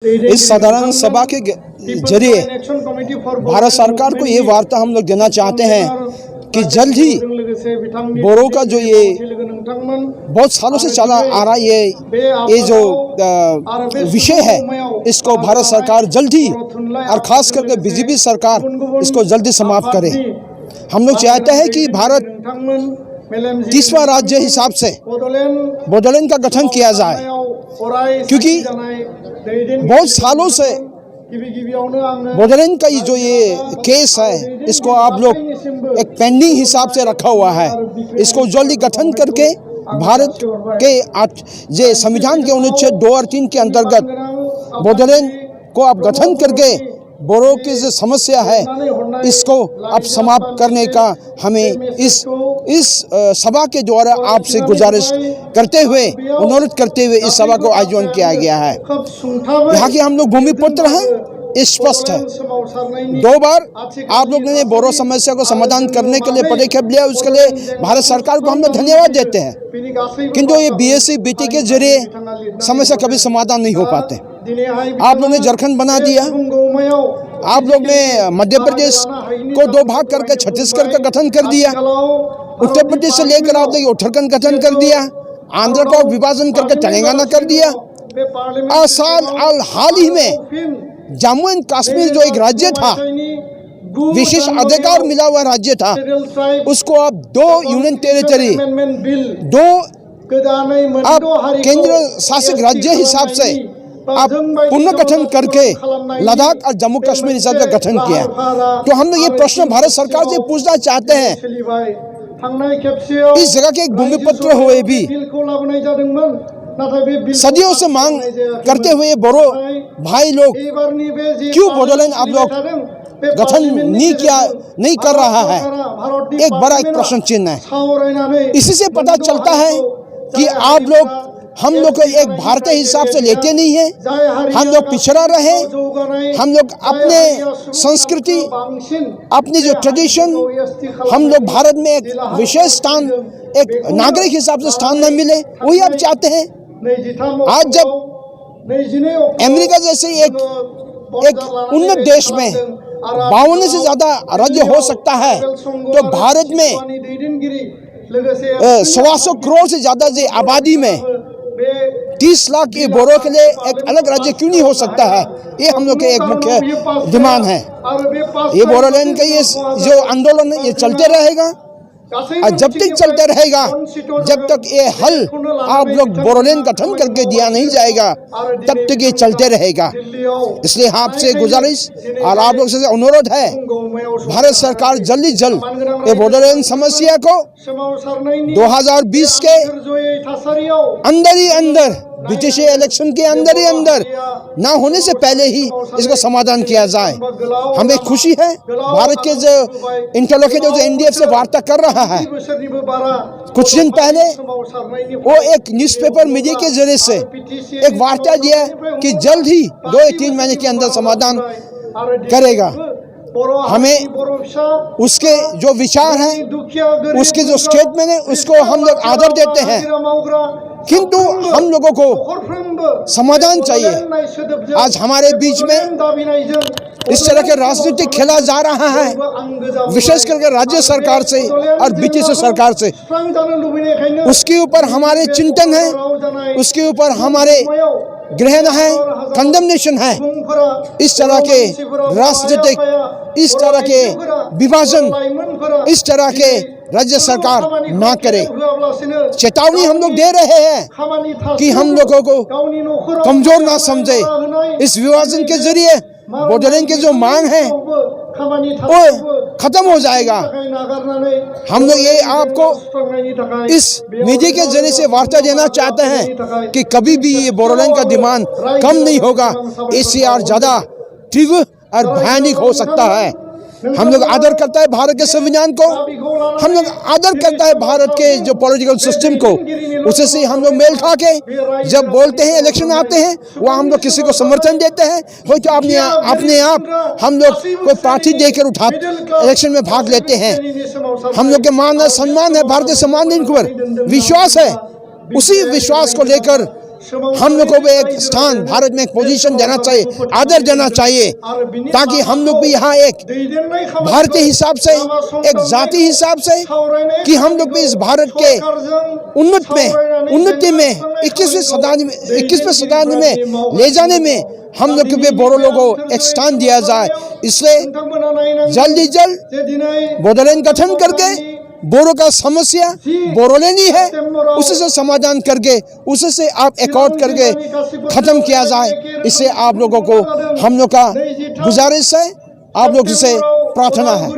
इस साधारण सभा के जरिए भारत सरकार को ये वार्ता हम लोग देना चाहते हैं कि जल्द ही बोरो का जो ये बहुत सालों से चला आ रहा ये जो विषय है, इसको भारत सरकार जल्द ही और खास करके बीजेपी सरकार इसको जल्दी समाप्त करे। हम लोग चाहते हैं कि भारत 30वां राज्य हिसाब से बोडोलैंड का गठन किया जाए, क्योंकि बहुत सालों से बोडोलैंड का जो ये केस है, इसको आप लोग एक पेंडिंग हिसाब से रखा हुआ है। इसको जल्दी गठन करके भारत के संविधान के अनुच्छेद 2 और 3 के अंतर्गत बोडोलैंड को आप गठन करके बोरो की जो समस्या है इसको अब समाप्त करने का हमें इस सभा के द्वारा आपसे गुजारिश करते हुए, अनुरोध करते हुए इस सभा को आयोजन किया गया है। यहाँ के हम लोग भूमिपुत्र हैं, ये स्पष्ट है। 2 बार आप लोग ने बोरो समस्या को समाधान करने के लिए पदक्षेप लिया, उसके लिए भारत सरकार को हम लोग धन्यवाद देते हैं। किंतु ये BSc BT के जरिए समस्या कभी समाधान नहीं हो पाते। आप लोग ने झारखंड बना दिया, आप लोग ने मध्य प्रदेश को 2 भाग करके छत्तीसगढ़ का गठन कर दिया, उत्तर प्रदेश से लेकर आप लोग उत्तराखंड गठन कर दिया, आंध्र का विभाजन करके तेलंगाना कर दिया। हाल ही में जम्मू एंड कश्मीर जो एक राज्य था, विशेष अधिकार मिला हुआ राज्य था, उसको अब 2 यूनियन टेरिटरी, 2 अब केंद्र शासित राज्य हिसाब से आप पुनर्गठन करके लद्दाख और जम्मू कश्मीर हिसाब से गठन किया। तो हम लोग ये प्रश्न भारत सरकार से पूछना चाहते हैं, इस जगह के एक भूमिपुत्र हुए भी सदियों से मांग करते हुए बोरो भाई लोग क्यों बोडोलैंड आप लोग गठन नहीं कर रहा है, एक बड़ा एक प्रश्न चिन्ह है। इसी से पता चलता है कि आप लोग हम लोग को एक भारतीय हिसाब से लेते नहीं है। हम लोग पिछड़ा रहे, हम लोग अपने संस्कृति, अपनी जो ट्रेडिशन, हम लोग भारत में एक विशेष स्थान, एक नागरिक हिसाब से स्थान न मिले, वही आप चाहते हैं। आज जब अमेरिका जैसे एक उन्नत देश में 52 से ज्यादा राज्य हो सकता है, तो भारत में 125 करोड़ से ज्यादा आबादी में 30 लाख के बोरो के लिए एक अलग राज्य क्यों नहीं हो सकता है? ये हम लोग के एक मुख्य डिमांड है। ये बोडोलैंड का ये जो आंदोलन है, ये चलते रहेगा और जब तक चलते रहेगा, जब तक ये हल आप लोग बोडोलैंड गठन करके दिया नहीं जाएगा, तब तक ये चलते रहेगा। इसलिए आपसे गुजारिश और आप लोग से अनुरोध है, भारत सरकार जल्दी जल्द ये बोडोलैंड समस्या को 2020 के अंदर ही अंदर, BTC इलेक्शन के अंदर ही अंदर ना होने से पहले ही इसका समाधान किया जाए। हमें खुशी है, भारत के जो इंटरलोकेटर जो NDF से वार्ता कर रहा है, कुछ दिन पहले वो एक न्यूज़पेपर मीडिया के जरिए से एक वार्ता दिया कि जल्द ही 2 या 3 महीने के अंदर समाधान करेगा। हमें उसके जो विचार हैं, उसके जो स्टेटमेंट है, उसको हम लोग आदर देते हैं, किंतु हम लोगों को समाधान चाहिए। आज हमारे बीच में इस तरह के राजनीतिक खेला जा रहा है, विशेष करके राज्य सरकार से और BTC सरकार से। उसके ऊपर हमारे चिंतन है, उसके ऊपर हमारे ग्रहण है, कंडेमनेशन है। इस तरह के राजनीतिक, इस तरह के विभाजन, इस तरह के राज्य सरकार ना करे। चेतावनी हम लोग दे रहे हैं कि हम लोगों को कमजोर ना समझे। इस विभाजन के जरिए बोडोलैंड के जो मांग है वो खत्म हो जाएगा। हम लोग ये आपको इस मीडिया के जरिए से वार्ता देना चाहते हैं कि कभी भी ये बोडोलैंड का डिमांड कम नहीं होगा, इससे और ज्यादा तीव्र और भयानक हो सकता है। हम लोग आदर करता है भारत के संविधान को, हम लोग आदर करता है भारत के जो पॉलिटिकल सिस्टम को। उसे से हम लोग मेल खा के जब बोलते हैं, इलेक्शन आते हैं, वहाँ हम लोग किसी को समर्थन देते हैं, हो तो अपने आप हम लोग कोई पार्टी देकर इलेक्शन में भाग लेते हैं। हम लोग के मान है, सम्मान है, भारतीय सम्मान पर विश्वास है। उसी विश्वास को लेकर हम लोग को भी एक स्थान भारत में एक पोजीशन देना चाहिए, आदर देना चाहिए, ताकि हम लोग भी यहाँ एक भारतीय हिसाब से, एक जाति हिसाब से, कि हम लोग भी इस भारत के उन्नति में 21वीं शताब्दी में ले जाने में हम लोग के बोरो लोगों को एक स्थान दिया जाए। इसलिए जल्दी जल्द बोडोलैंड गठन करके बोरो का समस्या बोरोलैंड ही है, उससे समाधान करके उससे आप एकॉर्ड करके खत्म किया जाए। इससे आप लोगों को हम लोग का गुजारिश है, आप लोग से प्रार्थना है।